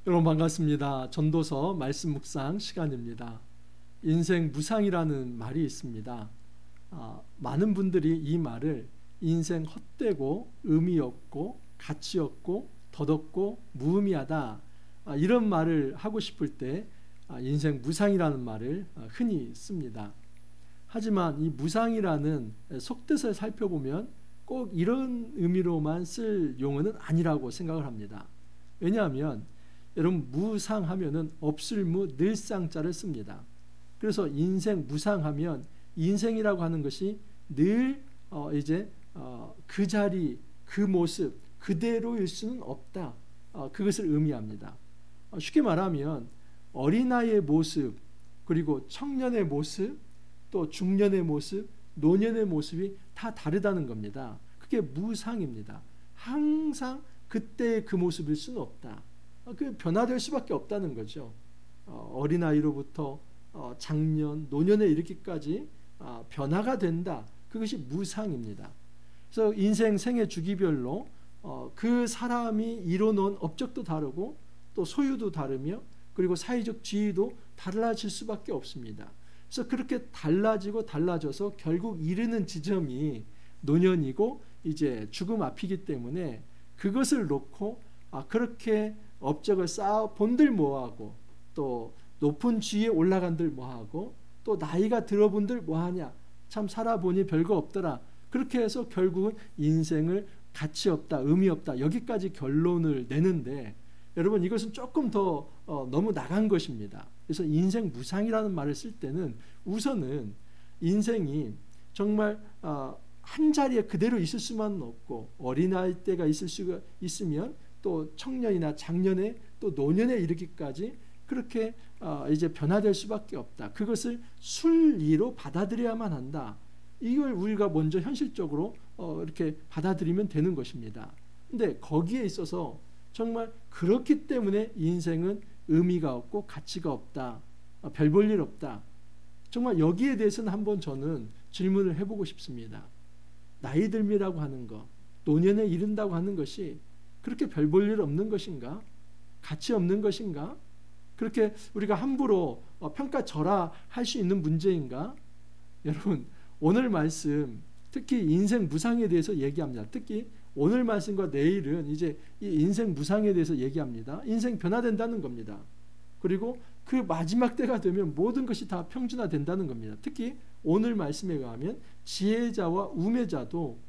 여러분 반갑습니다. 전도서 말씀 묵상 시간입니다. 인생 무상이라는 말이 있습니다. 많은 분들이 이 말을 인생 헛되고 의미 없고 가치 없고 덧없고 무의미하다, 이런 말을 하고 싶을 때 인생 무상이라는 말을 흔히 씁니다. 하지만 이 무상이라는 속뜻을 살펴보면 꼭 이런 의미로만 쓸 용어는 아니라고 생각을 합니다. 왜냐하면 여러분, 무상하면은 없을 무 늘상자를 씁니다. 그래서 인생 무상하면 인생이라고 하는 것이 늘 그 자리, 그 모습 그대로일 수는 없다, 그것을 의미합니다. 쉽게 말하면 어린아이의 모습, 그리고 청년의 모습, 또 중년의 모습, 노년의 모습이 다 다르다는 겁니다. 그게 무상입니다. 항상 그때의 그 모습일 수는 없다. 그 변화될 수밖에 없다는 거죠. 어린아이로부터 장년, 노년에 이르기까지 변화가 된다. 그것이 무상입니다. 그래서 인생 생애 주기별로 그 사람이 이뤄놓은 업적도 다르고 또 소유도 다르며 그리고 사회적 지위도 달라질 수밖에 없습니다. 그래서 그렇게 달라지고 달라져서 결국 이르는 지점이 노년이고 이제 죽음 앞이기 때문에 그것을 놓고 그렇게 업적을 쌓아 본들 뭐하고 또 높은 지위에 올라간들 뭐하고 또 나이가 들어본들 뭐하냐, 참 살아보니 별거 없더라, 그렇게 해서 결국은 인생을 가치 없다, 의미 없다, 여기까지 결론을 내는데, 여러분 이것은 조금 더 너무 나간 것입니다. 그래서 인생 무상이라는 말을 쓸 때는 우선은 인생이 정말 한 자리에 그대로 있을 수만은 없고, 어린아이 때가 있을 수가 있으면 또 청년이나 장년에 또 노년에 이르기까지 그렇게 이제 변화될 수밖에 없다. 그것을 순리로 받아들여야만 한다. 이걸 우리가 먼저 현실적으로 이렇게 받아들이면 되는 것입니다. 근데 거기에 있어서 정말 그렇기 때문에 인생은 의미가 없고 가치가 없다, 별 볼 일 없다, 정말 여기에 대해서는 한번 저는 질문을 해보고 싶습니다. 나이 들미라고 하는 것, 노년에 이른다고 하는 것이 그렇게 별 볼 일 없는 것인가? 가치 없는 것인가? 그렇게 우리가 함부로 평가절하할 수 있는 문제인가? 여러분, 오늘 말씀, 특히 인생 무상에 대해서 얘기합니다. 특히 오늘 말씀과 내일은 이제 이 인생 무상에 대해서 얘기합니다. 인생 변화된다는 겁니다. 그리고 그 마지막 때가 되면 모든 것이 다 평준화된다는 겁니다. 특히 오늘 말씀에 의하면 지혜자와 우매자도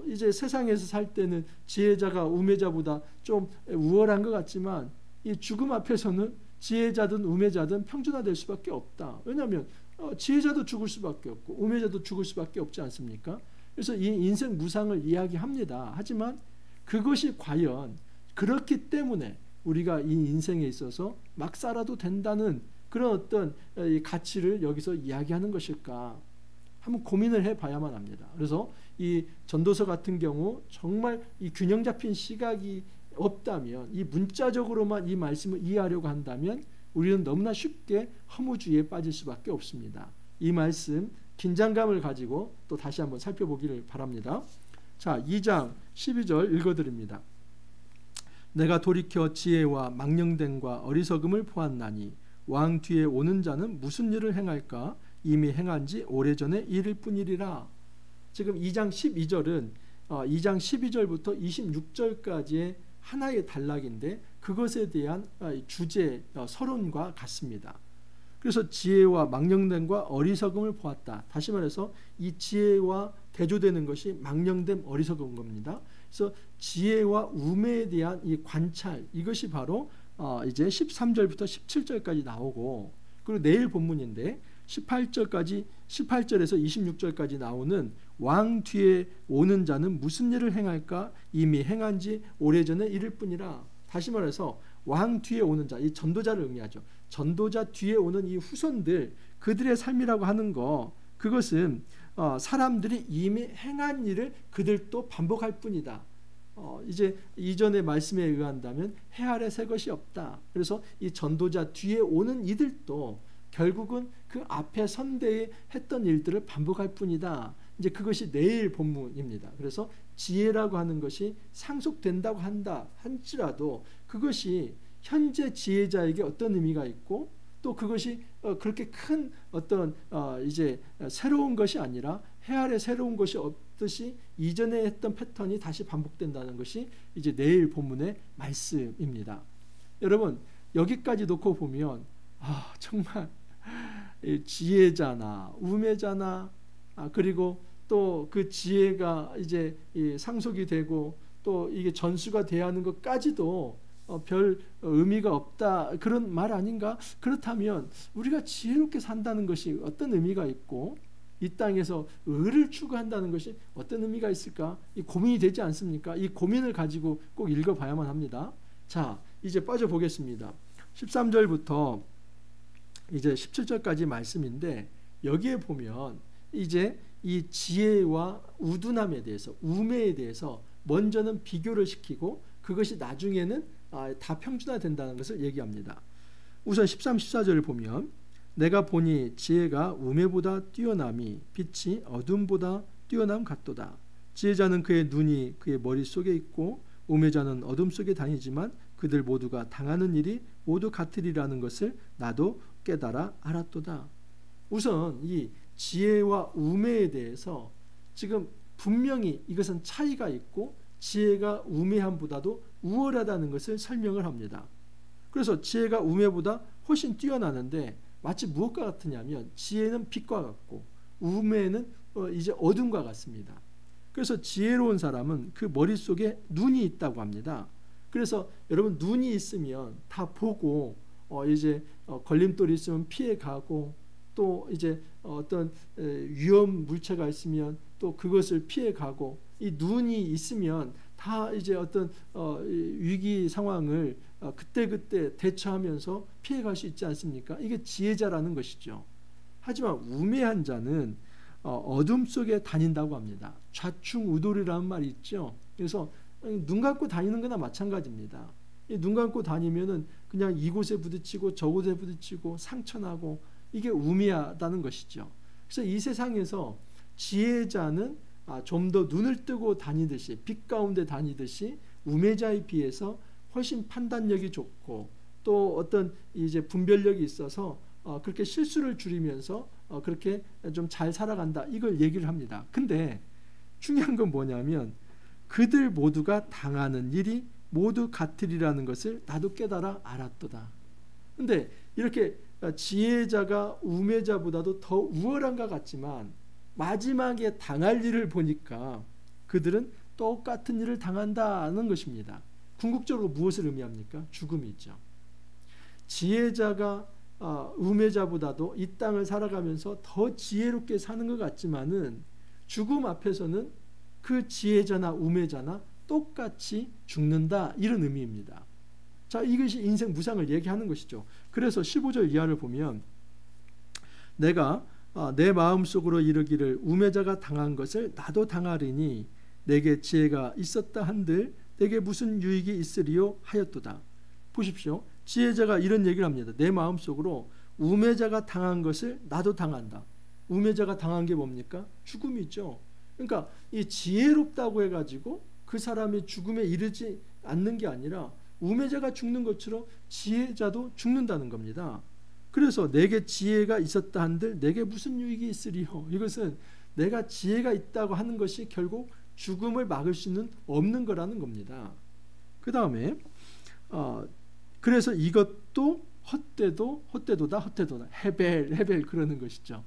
이제 세상에서 살 때는 지혜자가 우매자보다 좀 우월한 것 같지만 이 죽음 앞에서는 지혜자든 우매자든 평준화될 수밖에 없다. 왜냐하면 지혜자도 죽을 수밖에 없고 우매자도 죽을 수밖에 없지 않습니까? 그래서 이 인생 무상을 이야기합니다. 하지만 그것이 과연 그렇기 때문에 우리가 이 인생에 있어서 막 살아도 된다는 그런 어떤 가치를 여기서 이야기하는 것일까? 한번 고민을 해봐야만 합니다. 그래서 이 전도서 같은 경우 정말 이 균형 잡힌 시각이 없다면, 이 문자적으로만 이 말씀을 이해하려고 한다면 우리는 너무나 쉽게 허무주의에 빠질 수밖에 없습니다. 이 말씀 긴장감을 가지고 또 다시 한번 살펴보기를 바랍니다. 자, 2장 12절 읽어드립니다. 내가 돌이켜 지혜와 망령됨과 어리석음을 보았나니 왕 뒤에 오는 자는 무슨 일을 행할까? 이미 행한 지 오래전에 이를 뿐이리라. 지금 2장 12절은 2장 12절부터 26절까지의 하나의 단락인데 그것에 대한 주제 서론과 같습니다. 그래서 지혜와 망령됨과 어리석음을 보았다. 다시 말해서 이 지혜와 대조되는 것이 망령됨, 어리석은 겁니다. 그래서 지혜와 우매에 대한 이 관찰, 이것이 바로 이제 13절부터 17절까지 나오고, 그리고 내일 본문인데 18절에서 26절까지 나오는 왕 뒤에 오는 자는 무슨 일을 행할까? 이미 행한 지 오래전에 이를 뿐이라. 다시 말해서 왕 뒤에 오는 자, 이 전도자를 의미하죠. 전도자 뒤에 오는 이 후손들, 그들의 삶이라고 하는 거, 그것은 사람들이 이미 행한 일을 그들도 반복할 뿐이다. 이제 이전의 말씀에 의한다면 해 아래 새 것이 없다. 그래서 이 전도자 뒤에 오는 이들도 결국은 그 앞에 선대에 했던 일들을 반복할 뿐이다. 이제 그것이 내일 본문입니다. 그래서 지혜라고 하는 것이 상속된다고 한다 할지라도 그것이 현재 지혜자에게 어떤 의미가 있고 또 그것이 그렇게 큰 어떤 이제 새로운 것이 아니라 해 아래 새로운 것이 없듯이 이전에 했던 패턴이 다시 반복된다는 것이 이제 내일 본문의 말씀입니다. 여러분 여기까지 놓고 보면 정말 지혜자나 우매자나 그리고 또 그 지혜가 이제 상속이 되고 또 이게 전수가 돼야 하는 것까지도 별 의미가 없다 그런 말 아닌가? 그렇다면 우리가 지혜롭게 산다는 것이 어떤 의미가 있고 이 땅에서 의를 추구한다는 것이 어떤 의미가 있을까? 이 고민이 되지 않습니까? 이 고민을 가지고 꼭 읽어봐야만 합니다. 자, 이제 빠져보겠습니다. 13절부터 이제 17절까지 말씀인데 여기에 보면 이제 이 지혜와 우둔함에 대해서 우매에 대해서 먼저는 비교를 시키고 그것이 나중에는 다 평준화된다는 것을 얘기합니다. 우선 13, 14절을 보면 내가 보니 지혜가 우매보다 뛰어남이 빛이 어둠보다 뛰어남 같도다. 지혜자는 그의 눈이 그의 머릿속에 있고 우매자는 어둠 속에 다니지만 그들 모두가 당하는 일이 모두 같으리라는 것을 나도 깨달아 알았도다. 우선 이 지혜와 우매에 대해서 지금 분명히 이것은 차이가 있고 지혜가 우매함보다도 우월하다는 것을 설명을 합니다. 그래서 지혜가 우매보다 훨씬 뛰어나는데 마치 무엇과 같으냐면 지혜는 빛과 같고 우매는 이제 어둠과 같습니다. 그래서 지혜로운 사람은 그 머릿속에 눈이 있다고 합니다. 그래서 여러분 눈이 있으면 다 보고 이제 걸림돌이 있으면 피해 가고 또 이제 어떤 위험 물체가 있으면 또 그것을 피해 가고 이 눈이 있으면 다 이제 어떤 위기 상황을 그때그때 대처하면서 피해갈 수 있지 않습니까? 이게 지혜자라는 것이죠. 하지만 우매한 자는 어둠 속에 다닌다고 합니다. 좌충우돌이라는 말이 있죠. 그래서 눈 감고 다니는 거나 마찬가지입니다. 눈 감고 다니면은 그냥 이곳에 부딪히고 저곳에 부딪히고 상처나고 이게 우매하다는 것이죠. 그래서 이 세상에서 지혜자는 좀 더 눈을 뜨고 다니듯이 빛 가운데 다니듯이 우매자에 비해서 훨씬 판단력이 좋고 또 어떤 이제 분별력이 있어서 그렇게 실수를 줄이면서 그렇게 좀 잘 살아간다 이걸 얘기를 합니다. 근데 중요한 건 뭐냐면 그들 모두가 당하는 일이 모두 같으리라는 것을 나도 깨달아 알았도다. 근데 이렇게 지혜자가 우매자보다도 더 우월한 것 같지만 마지막에 당할 일을 보니까 그들은 똑같은 일을 당한다는 것입니다. 궁극적으로 무엇을 의미합니까? 죽음이죠. 지혜자가 우매자보다도 이 땅을 살아가면서 더 지혜롭게 사는 것 같지만은 죽음 앞에서는 그 지혜자나 우매자나 똑같이 죽는다 이런 의미입니다. 자, 이것이 인생 무상을 얘기하는 것이죠. 그래서 15절 이하를 보면 내가 내 마음속으로 이르기를 우매자가 당한 것을 나도 당하리니 내게 지혜가 있었다 한들 내게 무슨 유익이 있으리요 하였도다. 보십시오. 지혜자가 이런 얘기를 합니다. 내 마음속으로 우매자가 당한 것을 나도 당한다. 우매자가 당한 게 뭡니까? 죽음이죠. 그러니까 이 지혜롭다고 해가지고 그 사람이 죽음에 이르지 않는 게 아니라 우매자가 죽는 것처럼 지혜자도 죽는다는 겁니다. 그래서 내게 지혜가 있었다 한들 내게 무슨 유익이 있으리요. 이것은 내가 지혜가 있다고 하는 것이 결국 죽음을 막을 수는 없는 거라는 겁니다. 그 다음에 그래서 이것도 헛되도다 헤벨 그러는 것이죠.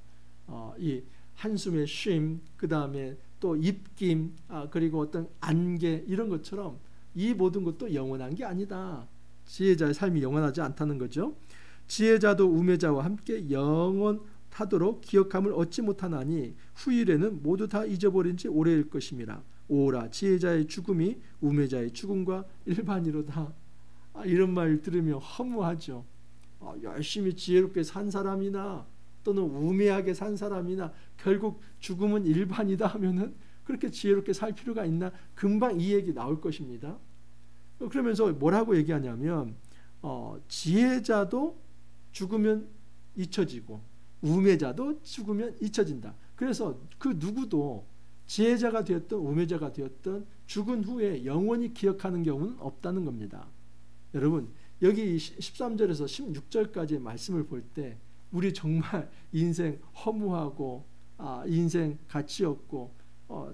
이 한숨의 쉼, 그 다음에 또 입김, 그리고 어떤 안개 이런 것처럼 이 모든 것도 영원한 게 아니다. 지혜자의 삶이 영원하지 않다는 거죠. 지혜자도 우매자와 함께 영원하도록 기억함을 얻지 못하나니 후일에는 모두 다 잊어버린 지 오래일 것임이라. 오라 지혜자의 죽음이 우매자의 죽음과 일반이로다. 이런 말 들으면 허무하죠. 열심히 지혜롭게 산 사람이나 또는 우매하게 산 사람이나 결국 죽음은 일반이다 하면은 그렇게 지혜롭게 살 필요가 있나? 금방 이 얘기 나올 것입니다. 그러면서 뭐라고 얘기하냐면 지혜자도 죽으면 잊혀지고 우매자도 죽으면 잊혀진다. 그래서 그 누구도 지혜자가 되었든 우매자가 되었든 죽은 후에 영원히 기억하는 경우는 없다는 겁니다. 여러분 여기 13절에서 16절까지의 말씀을 볼 때 우리 정말 인생 허무하고 인생 가치 없고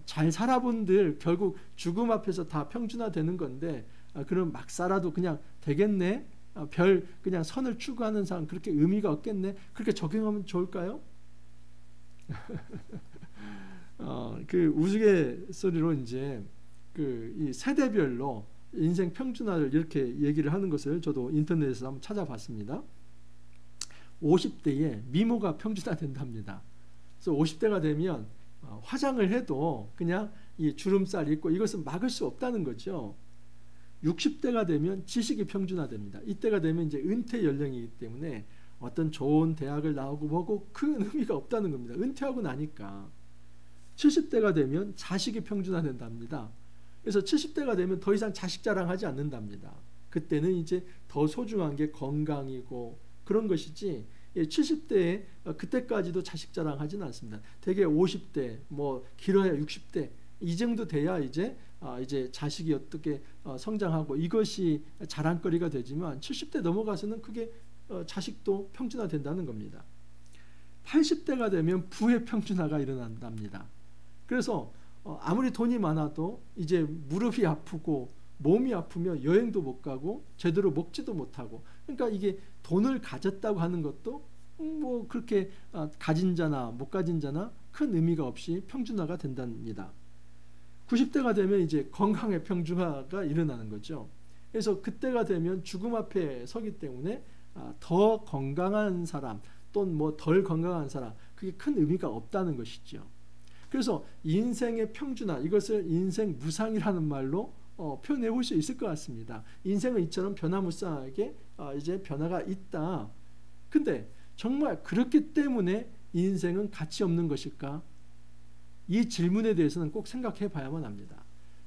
잘 살아본들 결국 죽음 앞에서 다 평준화되는 건데 그럼 막 살아도 그냥 되겠네? 별 그냥 선을 추구하는 사람 그렇게 의미가 없겠네? 그렇게 적용하면 좋을까요? 그 우스갯소리로 이제 이 세대별로 인생 평준화를 이렇게 얘기를 하는 것을 저도 인터넷에서 한번 찾아봤습니다. 50대에 미모가 평준화된답니다. 그래서 50대가 되면 화장을 해도 그냥 이 주름살 있고 이것은 막을 수 없다는 거죠. 60대가 되면 지식이 평준화됩니다. 이때가 되면 이제 은퇴 연령이기 때문에 어떤 좋은 대학을 나오고 보고 큰 의미가 없다는 겁니다. 은퇴하고 나니까. 70대가 되면 자식이 평준화된답니다. 그래서 70대가 되면 더 이상 자식 자랑하지 않는답니다. 그때는 이제 더 소중한 게 건강이고 그런 것이지 70대에 그때까지도 자식 자랑하지는 않습니다. 대개 50대 뭐 길어야 60대 이 정도 돼야 이제 자식이 어떻게 성장하고 이것이 자랑거리가 되지만 70대 넘어가서는 그게 자식도 평준화된다는 겁니다. 80대가 되면 부의 평준화가 일어난답니다. 그래서 아무리 돈이 많아도 이제 무릎이 아프고 몸이 아프면 여행도 못 가고 제대로 먹지도 못하고 그러니까 이게 돈을 가졌다고 하는 것도 뭐 그렇게 가진 자나 못 가진 자나 큰 의미가 없이 평준화가 된답니다. 90대가 되면 이제 건강의 평준화가 일어나는 거죠. 그래서 그때가 되면 죽음 앞에 서기 때문에 더 건강한 사람 또는 뭐 덜 건강한 사람 그게 큰 의미가 없다는 것이죠. 그래서 인생의 평준화 이것을 인생 무상이라는 말로 표현해 볼 수 있을 것 같습니다. 인생은 이처럼 변화무쌍하게 이제 변화가 있다. 근데 정말 그렇기 때문에 인생은 가치 없는 것일까? 이 질문에 대해서는 꼭 생각해 봐야만 합니다.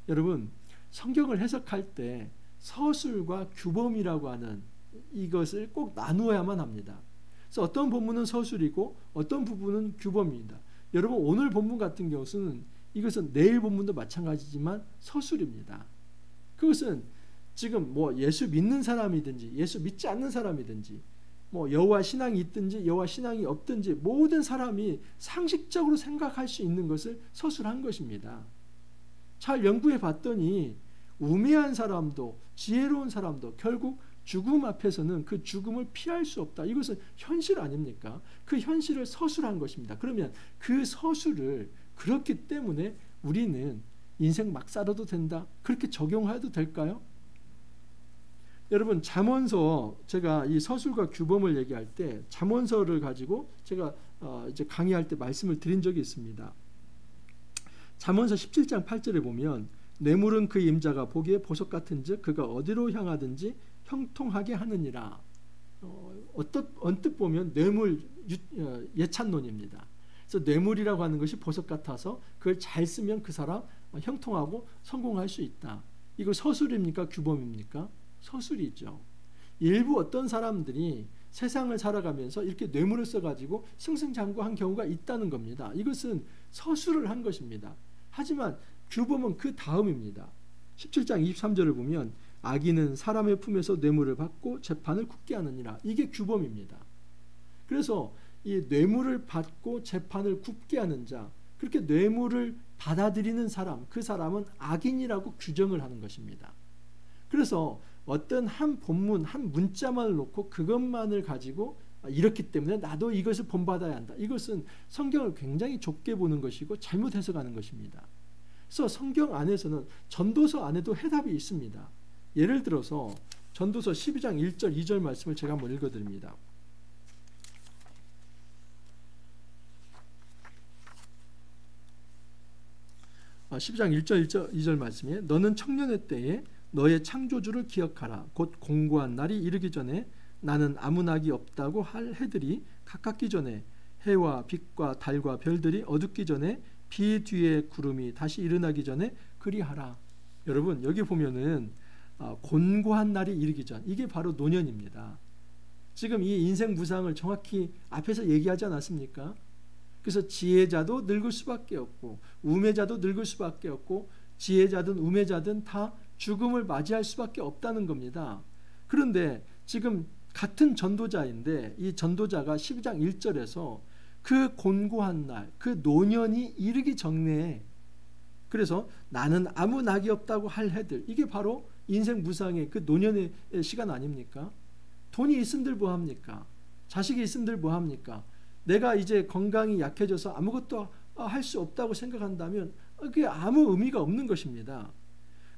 여러분 성경을 해석할 때 서술과 규범이라고 하는 이것을 꼭 나누어야만 합니다. 그래서 어떤 본문은 서술이고 어떤 부분은 규범입니다. 여러분 오늘 본문 같은 경우는 이것은 내일 본문도 마찬가지지만 서술입니다. 그것은 지금 뭐 예수 믿는 사람이든지 예수 믿지 않는 사람이든지 뭐 여호와 신앙이 있든지 여호와 신앙이 없든지 모든 사람이 상식적으로 생각할 수 있는 것을 서술한 것입니다. 잘 연구해 봤더니 우매한 사람도 지혜로운 사람도 결국 죽음 앞에서는 그 죽음을 피할 수 없다. 이것은 현실 아닙니까? 그 현실을 서술한 것입니다. 그러면 그 서술을 그렇기 때문에 우리는 인생 막 살아도 된다. 그렇게 적용해도 될까요? 여러분 잠언서 제가 이 서술과 규범을 얘기할 때 잠언서를 가지고 제가 이제 강의할 때 말씀을 드린 적이 있습니다. 잠언서 17장 8절에 보면 뇌물은 그 임자가 보기에 보석 같은즉 그가 어디로 향하든지 형통하게 하느니라. 언뜻 보면 뇌물 예찬론입니다. 그래서 뇌물이라고 하는 것이 보석 같아서 그걸 잘 쓰면 그 사람 형통하고 성공할 수 있다. 이거 서술입니까? 규범입니까? 서술이죠. 일부 어떤 사람들이 세상을 살아가면서 이렇게 뇌물을 써가지고 승승장구한 경우가 있다는 겁니다. 이것은 서술을 한 것입니다. 하지만 규범은 그 다음입니다. 17장 23절을 보면 악인은 사람의 품에서 뇌물을 받고 재판을 굳게 하느니라. 이게 규범입니다. 그래서 이 뇌물을 받고 재판을 굳게 하는 자, 그렇게 뇌물을 받아들이는 사람, 그 사람은 악인이라고 규정을 하는 것입니다. 그래서 어떤 한 본문, 한 문자만을 놓고 그것만을 가지고 이렇기 때문에 나도 이것을 본받아야 한다. 이것은 성경을 굉장히 좁게 보는 것이고 잘못 해석하는 것입니다. 그래서 성경 안에서는 전도서 안에도 해답이 있습니다. 예를 들어서 전도서 12장 1절 2절 말씀을 제가 한번 읽어드립니다. 아, 12장 1절 2절 말씀에 너는 청년의 때에 너의 창조주를 기억하라. 곧 공고한 날이 이르기 전에 나는 아무 낙이 없다고 할 해들이 가깝기 전에 해와 빛과 달과 별들이 어둡기 전에 비 뒤에 구름이 다시 일어나기 전에 그리하라. 여러분 여기 보면은 곤고한 날이 이르기 전, 이게 바로 노년입니다. 지금 이 인생 무상을 정확히 앞에서 얘기하지 않았습니까? 그래서 지혜자도 늙을 수밖에 없고 우매자도 늙을 수밖에 없고 지혜자든 우매자든 다 죽음을 맞이할 수밖에 없다는 겁니다. 그런데 지금 같은 전도자인데 이 전도자가 12장 1절에서 그 곤고한 날, 그 노년이 이르기 전에, 그래서 나는 아무 낙이 없다고 할 해들, 이게 바로 인생 무상의 그 노년의 시간 아닙니까? 돈이 있음들 뭐합니까? 자식이 있음들 뭐합니까? 내가 이제 건강이 약해져서 아무것도 할 수 없다고 생각한다면 그게 아무 의미가 없는 것입니다.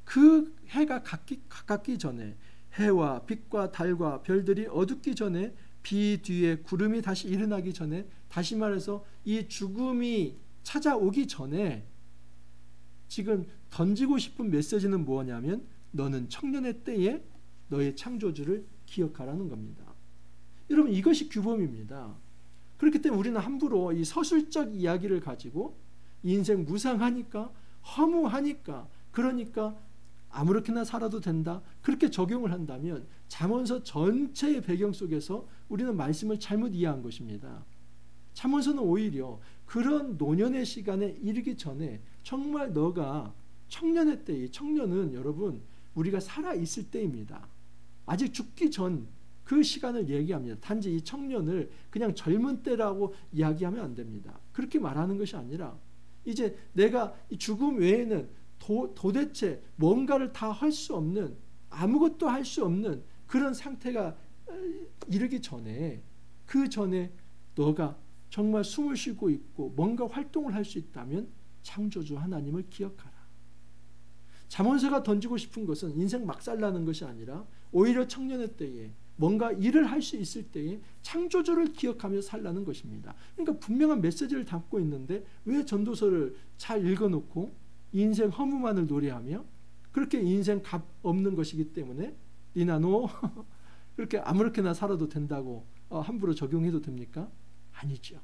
그 해가 가깝기 전에, 해와 빛과 달과 별들이 어둡기 전에, 비 뒤에 구름이 다시 일어나기 전에, 다시 말해서 이 죽음이 찾아오기 전에 지금 던지고 싶은 메시지는 뭐냐면 너는 청년의 때에 너의 창조주를 기억하라는 겁니다. 여러분, 이것이 규범입니다. 그렇기 때문에 우리는 함부로 이 서술적 이야기를 가지고 인생 무상하니까, 허무하니까, 그러니까 아무렇게나 살아도 된다, 그렇게 적용을 한다면 잠언서 전체의 배경 속에서 우리는 말씀을 잘못 이해한 것입니다. 잠언서는 오히려 그런 노년의 시간에 이르기 전에 정말 너가 청년의 때, 청년은 여러분 우리가 살아있을 때입니다. 아직 죽기 전 그 시간을 얘기합니다. 단지 이 청년을 그냥 젊은 때라고 이야기하면 안 됩니다. 그렇게 말하는 것이 아니라 이제 내가 이 죽음 외에는 도대체 뭔가를 다 할 수 없는, 아무것도 할 수 없는 그런 상태가 이르기 전에, 그 전에 너가 정말 숨을 쉬고 있고 뭔가 활동을 할 수 있다면 창조주 하나님을 기억하라. 잠언서가 던지고 싶은 것은 인생 막 살라는 것이 아니라 오히려 청년의 때에 뭔가 일을 할 수 있을 때에 창조주를 기억하며 살라는 것입니다. 그러니까 분명한 메시지를 담고 있는데 왜 전도서를 잘 읽어놓고 인생 허무만을 노래하며 그렇게 인생 값 없는 것이기 때문에 니나 너 그렇게 아무렇게나 살아도 된다고 함부로 적용해도 됩니까? 아니죠.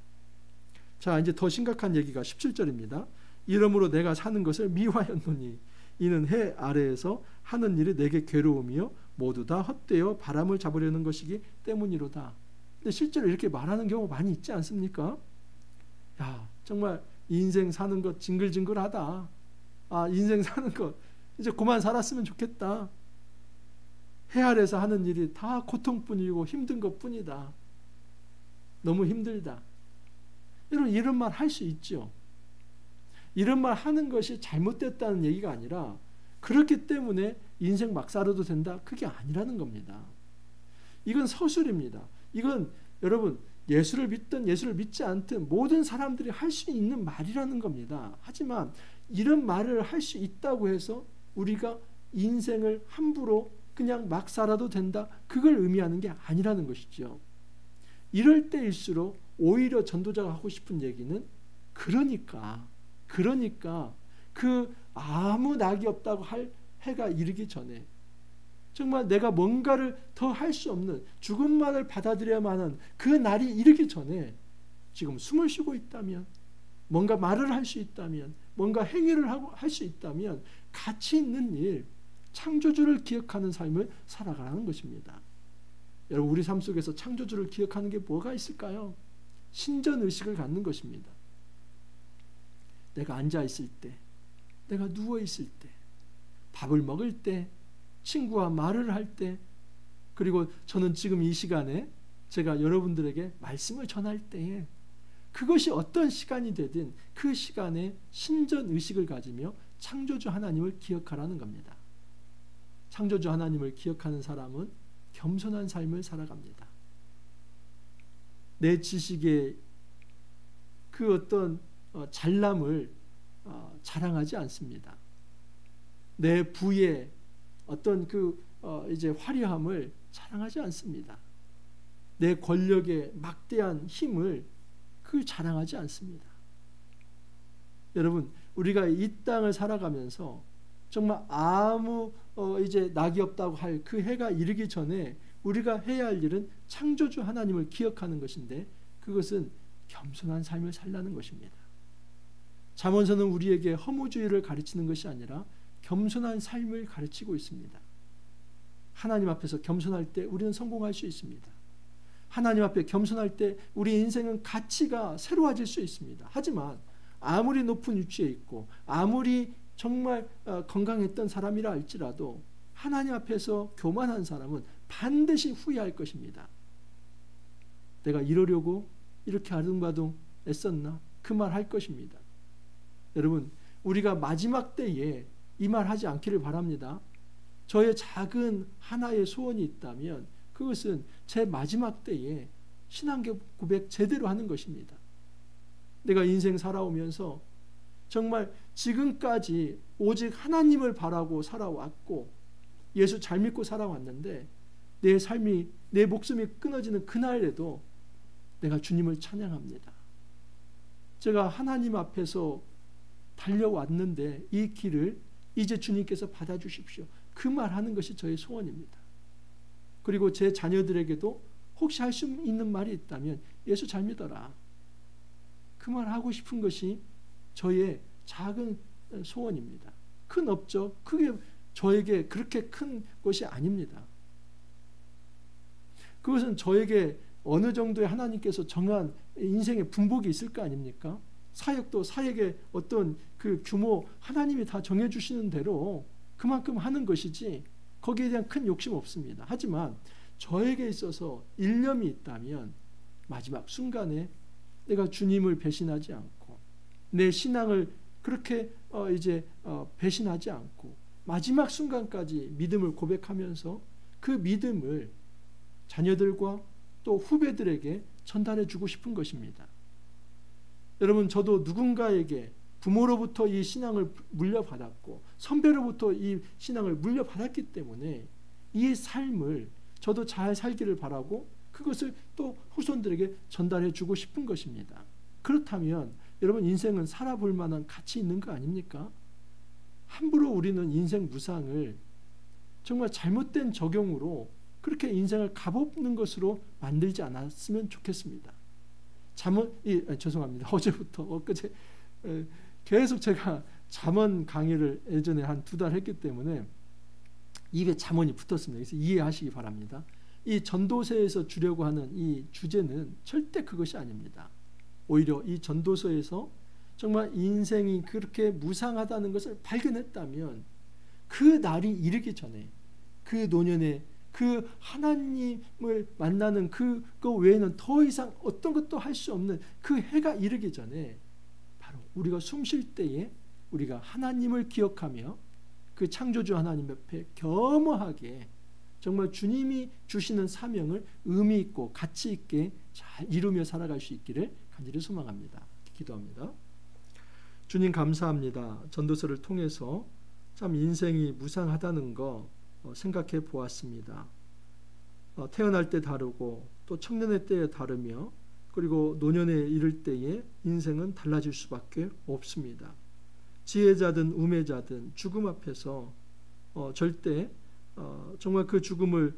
자, 이제 더 심각한 얘기가 17절입니다. 이러므로 내가 사는 것을 미화였노니 이는 해 아래에서 하는 일이 내게 괴로움이요 모두 다 헛되어 바람을 잡으려는 것이기 때문이로다. 근데 실제로 이렇게 말하는 경우 많이 있지 않습니까? 야, 정말 인생 사는 것 징글징글하다. 인생 사는 것 이제 그만 살았으면 좋겠다. 해 아래에서 하는 일이 다 고통뿐이고 힘든 것뿐이다. 너무 힘들다. 여러분, 이런 말 할 수 있죠. 이런 말 하는 것이 잘못됐다는 얘기가 아니라 그렇기 때문에 인생 막 살아도 된다, 그게 아니라는 겁니다. 이건 서술입니다. 이건 여러분 예수를 믿든 예수를 믿지 않든 모든 사람들이 할 수 있는 말이라는 겁니다. 하지만 이런 말을 할 수 있다고 해서 우리가 인생을 함부로 그냥 막 살아도 된다, 그걸 의미하는 게 아니라는 것이죠. 이럴 때일수록 오히려 전도자가 하고 싶은 얘기는 그러니까 그 아무 낙이 없다고 할 해가 이르기 전에 정말 내가 뭔가를 더 할 수 없는 죽음만을 받아들여야만 하는 그 날이 이르기 전에 지금 숨을 쉬고 있다면, 뭔가 말을 할 수 있다면, 뭔가 행위를 할 수 있다면 가치 있는 일, 창조주를 기억하는 삶을 살아가라는 것입니다. 여러분, 우리 삶 속에서 창조주를 기억하는 게 뭐가 있을까요? 신전의식을 갖는 것입니다. 내가 앉아있을 때, 내가 누워있을 때, 밥을 먹을 때, 친구와 말을 할 때, 그리고 저는 지금 이 시간에 제가 여러분들에게 말씀을 전할 때에 그것이 어떤 시간이 되든 그 시간에 신전의식을 가지며 창조주 하나님을 기억하라는 겁니다. 창조주 하나님을 기억하는 사람은 겸손한 삶을 살아갑니다. 내 지식의 그 어떤 잘남을 자랑하지 않습니다. 내 부의 어떤 그 이제 화려함을 자랑하지 않습니다. 내 권력의 막대한 힘을 그걸 자랑하지 않습니다. 여러분, 우리가 이 땅을 살아가면서 정말 아무 이제 낙이 없다고 할 그 해가 이르기 전에 우리가 해야 할 일은 창조주 하나님을 기억하는 것인데 그것은 겸손한 삶을 살라는 것입니다. 잠언서는 우리에게 허무주의를 가르치는 것이 아니라 겸손한 삶을 가르치고 있습니다. 하나님 앞에서 겸손할 때 우리는 성공할 수 있습니다. 하나님 앞에 겸손할 때 우리 인생은 가치가 새로워질 수 있습니다. 하지만 아무리 높은 위치에 있고 아무리 정말 건강했던 사람이라 할지라도 하나님 앞에서 교만한 사람은 반드시 후회할 것입니다. 내가 이러려고 이렇게 아둥바둥 애썼나? 그 말 할 것입니다. 여러분, 우리가 마지막 때에 이 말 하지 않기를 바랍니다. 저의 작은 하나의 소원이 있다면 그것은 제 마지막 때에 신앙 고백 제대로 하는 것입니다. 내가 인생 살아오면서 정말 지금까지 오직 하나님을 바라고 살아왔고 예수 잘 믿고 살아왔는데 내 삶이, 내 목숨이 끊어지는 그날에도 내가 주님을 찬양합니다. 제가 하나님 앞에서 달려왔는데 이 길을 이제 주님께서 받아주십시오. 그 말하는 것이 저의 소원입니다. 그리고 제 자녀들에게도 혹시 할 수 있는 말이 있다면 예수 잘 믿어라. 그 말 하고 싶은 것이 저의 작은 소원입니다. 큰 업적, 그게 저에게 그렇게 큰 것이 아닙니다. 그것은 저에게 어느 정도의 하나님께서 정한 인생의 분복이 있을 거 아닙니까? 사역도 사역의 어떤 그 규모 하나님이 다 정해주시는 대로 그만큼 하는 것이지 거기에 대한 큰 욕심 없습니다. 하지만 저에게 있어서 일념이 있다면 마지막 순간에 내가 주님을 배신하지 않고 내 신앙을 그렇게 배신하지 않고 마지막 순간까지 믿음을 고백하면서 그 믿음을 자녀들과 또 후배들에게 전달해 주고 싶은 것입니다. 여러분, 저도 누군가에게 부모로부터 이 신앙을 물려받았고 선배로부터 이 신앙을 물려받았기 때문에 이 삶을 저도 잘 살기를 바라고 그것을 또 후손들에게 전달해 주고 싶은 것입니다. 그렇다면 여러분, 인생은 살아볼 만한 가치 있는 거 아닙니까? 함부로 우리는 인생 무상을 정말 잘못된 적용으로 그렇게 인생을 값없는 것으로 만들지 않았으면 좋겠습니다. 죄송합니다. 어제부터 엊그제 계속 제가 잠언 강의를 예전에 한 2달 했기 때문에 입에 잠언이 붙었습니다. 그래서 이해하시기 바랍니다. 이 전도서에서 주려고 하는 이 주제는 절대 그것이 아닙니다. 오히려 이 전도서에서 정말 인생이 그렇게 무상하다는 것을 발견했다면 그 날이 이르기 전에 그 노년에 그 하나님을 만나는 그거 외에는 더 이상 어떤 것도 할 수 없는 그 해가 이르기 전에 바로 우리가 숨 쉴 때에 우리가 하나님을 기억하며 그 창조주 하나님 옆에 겸허하게 정말 주님이 주시는 사명을 의미 있고 가치 있게 잘 이루며 살아갈 수 있기를 간절히 소망합니다. 기도합니다. 주님 감사합니다. 전도서를 통해서 참 인생이 무상하다는 거 생각해 보았습니다. 태어날 때 다르고 또 청년의 때에 다르며 그리고 노년에 이를 때에 인생은 달라질 수밖에 없습니다. 지혜자든 우매자든 죽음 앞에서 절대 정말 그 죽음을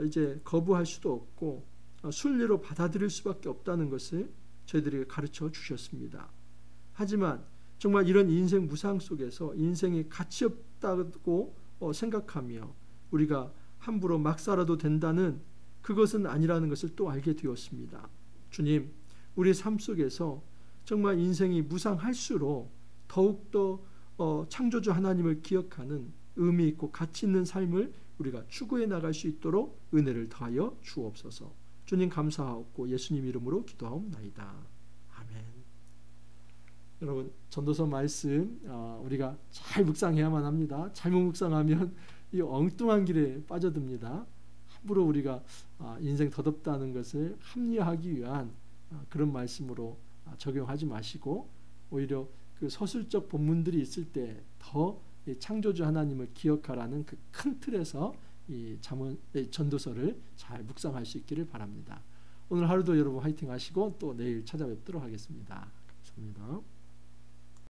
이제 거부할 수도 없고 순리로 받아들일 수밖에 없다는 것을 저희들에게 가르쳐 주셨습니다. 하지만 정말 이런 인생 무상 속에서 인생이 가치 없다고 생각하며 우리가 함부로 막 살아도 된다는 그것은 아니라는 것을 또 알게 되었습니다. 주님, 우리 삶 속에서 정말 인생이 무상할수록 더욱더 창조주 하나님을 기억하는 의미 있고 가치 있는 삶을 우리가 추구해 나갈 수 있도록 은혜를 더하여 주옵소서. 주님 감사하옵고 예수님 이름으로 기도하옵나이다. 아멘. 여러분, 전도서 말씀 우리가 잘 묵상해야만 합니다. 잘못 묵상하면 이 엉뚱한 길에 빠져듭니다. 함부로 우리가 인생 더덥다는 것을 합리화하기 위한 그런 말씀으로 적용하지 마시고 오히려 그 서술적 본문들이 있을 때 더 창조주 하나님을 기억하라는 그 큰 틀에서 이 전도서를 잘 묵상할 수 있기를 바랍니다. 오늘 하루도 여러분 화이팅 하시고 또 내일 찾아뵙도록 하겠습니다. 감사합니다.